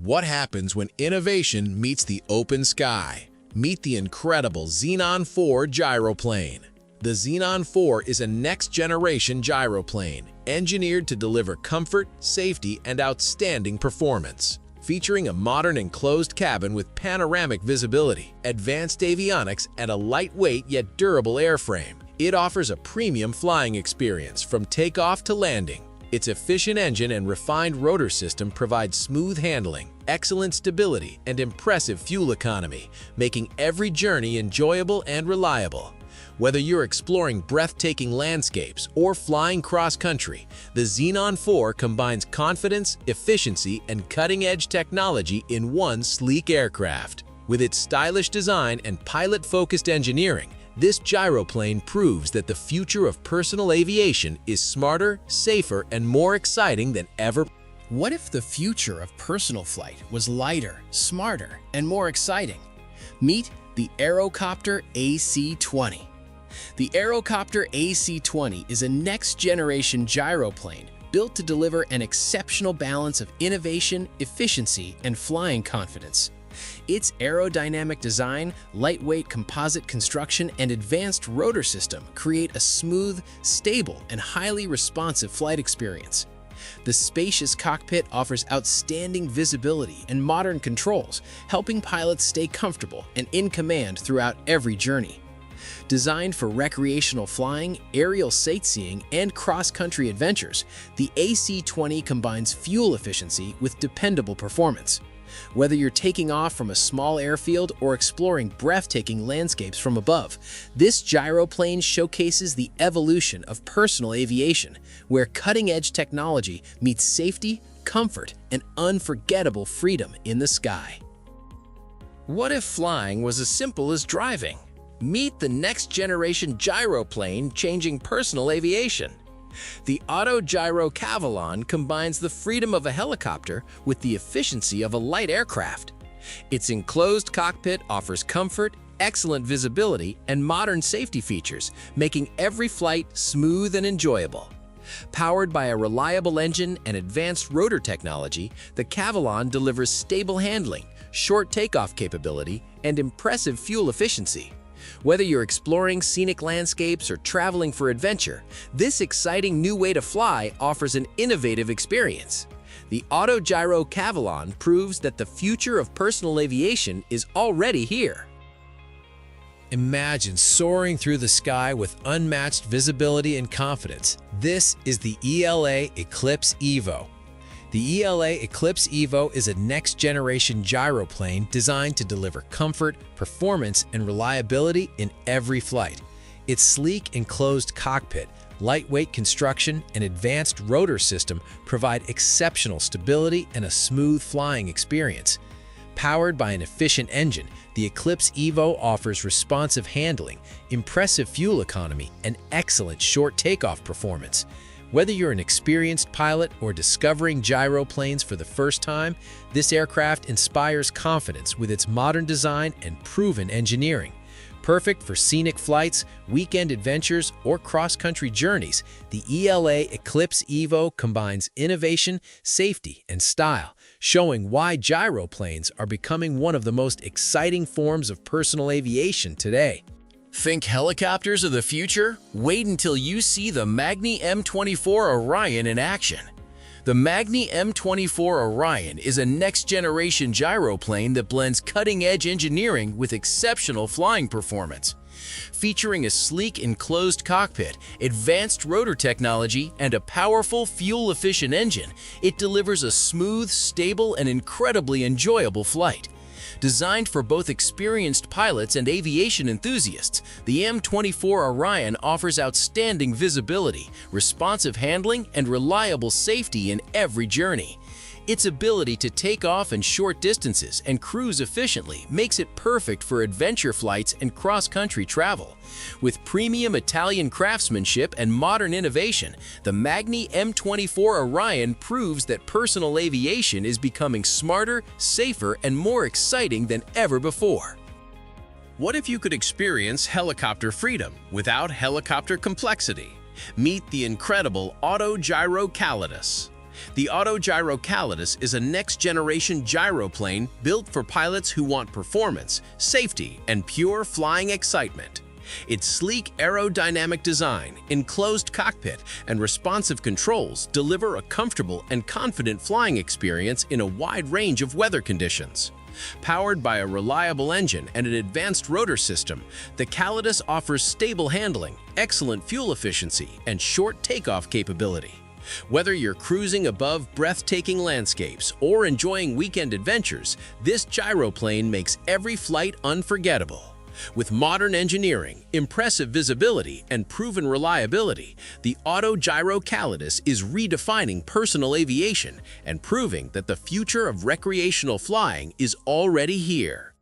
What happens when innovation meets the open sky? Meet the incredible Xenon 4 gyroplane. The Xenon 4 is a next-generation gyroplane, engineered to deliver comfort, safety, and outstanding performance. Featuring a modern enclosed cabin with panoramic visibility, advanced avionics, and a lightweight yet durable airframe, it offers a premium flying experience from takeoff to landing. Its efficient engine and refined rotor system provide smooth handling, excellent stability, and impressive fuel economy, making every journey enjoyable and reliable. Whether you're exploring breathtaking landscapes or flying cross-country, the Xenon 4 combines confidence, efficiency, and cutting-edge technology in one sleek aircraft. With its stylish design and pilot-focused engineering, this gyroplane proves that the future of personal aviation is smarter, safer, and more exciting than ever. What if the future of personal flight was lighter, smarter, and more exciting? Meet the Aeropter AC20. The Aeropter AC20 is a next-generation gyroplane built to deliver an exceptional balance of innovation, efficiency, and flying confidence. Its aerodynamic design, lightweight composite construction, and advanced rotor system create a smooth, stable, and highly responsive flight experience. The spacious cockpit offers outstanding visibility and modern controls, helping pilots stay comfortable and in command throughout every journey. Designed for recreational flying, aerial sightseeing, and cross-country adventures, the AC20 combines fuel efficiency with dependable performance. Whether you're taking off from a small airfield or exploring breathtaking landscapes from above, this gyroplane showcases the evolution of personal aviation, where cutting-edge technology meets safety, comfort, and unforgettable freedom in the sky. What if flying was as simple as driving? Meet the next-generation gyroplane changing personal aviation. The AutoGyro Cavalon combines the freedom of a helicopter with the efficiency of a light aircraft. Its enclosed cockpit offers comfort, excellent visibility, and modern safety features, making every flight smooth and enjoyable. Powered by a reliable engine and advanced rotor technology, the Cavalon delivers stable handling, short takeoff capability, and impressive fuel efficiency. Whether you're exploring scenic landscapes or traveling for adventure, this exciting new way to fly offers an innovative experience. The AutoGyro Cavalon proves that the future of personal aviation is already here. Imagine soaring through the sky with unmatched visibility and confidence. This is the ELA Eclipse Evo. The ELA Eclipse Evo is a next-generation gyroplane designed to deliver comfort, performance, and reliability in every flight. Its sleek enclosed cockpit, lightweight construction, and advanced rotor system provide exceptional stability and a smooth flying experience. Powered by an efficient engine, the Eclipse Evo offers responsive handling, impressive fuel economy, and excellent short takeoff performance. Whether you're an experienced pilot or discovering gyroplanes for the first time, this aircraft inspires confidence with its modern design and proven engineering. Perfect for scenic flights, weekend adventures, or cross-country journeys, the ELA Eclipse Evo combines innovation, safety, and style, showing why gyroplanes are becoming one of the most exciting forms of personal aviation today. Think helicopters of the future? Wait until you see the Magni M24 Orion in action. The Magni M24 Orion is a next-generation gyroplane that blends cutting-edge engineering with exceptional flying performance. Featuring a sleek enclosed cockpit, advanced rotor technology, and a powerful fuel-efficient engine, it delivers a smooth, stable, and incredibly enjoyable flight. Designed for both experienced pilots and aviation enthusiasts, the M24 Orion offers outstanding visibility, responsive handling, and reliable safety in every journey. Its ability to take off in short distances and cruise efficiently makes it perfect for adventure flights and cross-country travel. With premium Italian craftsmanship and modern innovation, the Magni M24 Orion proves that personal aviation is becoming smarter, safer, and more exciting than ever before. What if you could experience helicopter freedom without helicopter complexity? Meet the incredible AutoGyro Calidus. The AutoGyro Calidus is a next-generation gyroplane built for pilots who want performance, safety, and pure flying excitement. Its sleek aerodynamic design, enclosed cockpit, and responsive controls deliver a comfortable and confident flying experience in a wide range of weather conditions. Powered by a reliable engine and an advanced rotor system, the Calidus offers stable handling, excellent fuel efficiency, and short takeoff capability. Whether you're cruising above breathtaking landscapes or enjoying weekend adventures, this gyroplane makes every flight unforgettable. With modern engineering, impressive visibility, and proven reliability, the AutoGyro Calidus is redefining personal aviation and proving that the future of recreational flying is already here.